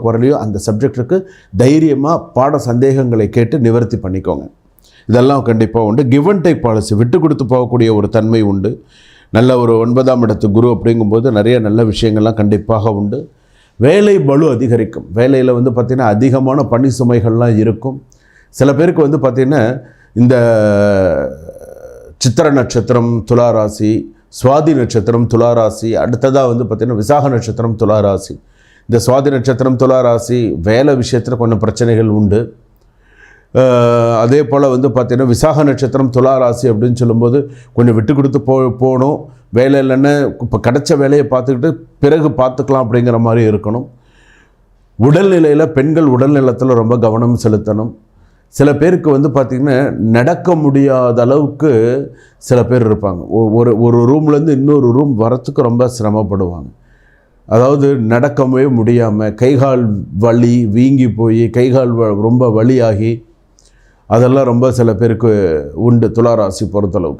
குரலையோ அந்த சப்ஜெக்டுக்கு தைரியமாக பாட சந்தேகங்களை கேட்டு நிவர்த்தி பண்ணிக்கோங்க. இதெல்லாம் கண்டிப்பாக உண்டு. கிவ் அண்ட் டேக் பாலிசி, விட்டு கொடுத்து போகக்கூடிய ஒரு தன்மை உண்டு. நல்ல ஒரு 9ஆம் இடத்து குரு அப்படிங்கும்போது நிறைய நல்ல விஷயங்கள்லாம் கண்டிப்பாக உண்டு. வேலை பளு அதிகரிக்கும். வேலையில் பார்த்திங்கன்னா அதிகமான பணி சுமைகள்லாம் இருக்கும். சில பேருக்கு பார்த்திங்கன்னா இந்த சித்திர நட்சத்திரம் துளாராசி, சுவாதி நட்சத்திரம் துளாராசி, அடுத்ததாக பார்த்திங்கன்னா விசாக நட்சத்திரம் துளாராசி. இந்த சுவாதி நட்சத்திரம் துளாராசி வேலை விஷயத்தில் கொஞ்சம் பிரச்சனைகள் உண்டு. அதே போல் பார்த்திங்கன்னா விசாக நட்சத்திரம் துளாராசி அப்படின்னு சொல்லும்போது கொஞ்சம் விட்டு கொடுத்து போகணும். வேலை இல்லைன்னு இப்போ கிடைச்ச வேலையை பார்த்துக்கிட்டு பிறகு பார்த்துக்கலாம் அப்படிங்கிற மாதிரி இருக்கணும். உடல்நிலையில் பெண்கள் உடல்நலத்தில் ரொம்ப கவனம் செலுத்தணும். சில பேருக்கு பார்த்திங்கன்னா நடக்க முடியாத அளவுக்கு சில பேர் இருப்பாங்க. ஒரு ரூம்லேருந்து இன்னொரு ரூம் வரத்துக்கு ரொம்ப சிரமப்படுவாங்க. அதாவது நடக்கவே முடியாமல் கைகால் வலி வீங்கி போய் கைகால் ரொம்ப வலியாகி அதெல்லாம் ரொம்ப சில பேருக்கு உண்டு துளாராசி பொறுத்தளவுக்கு.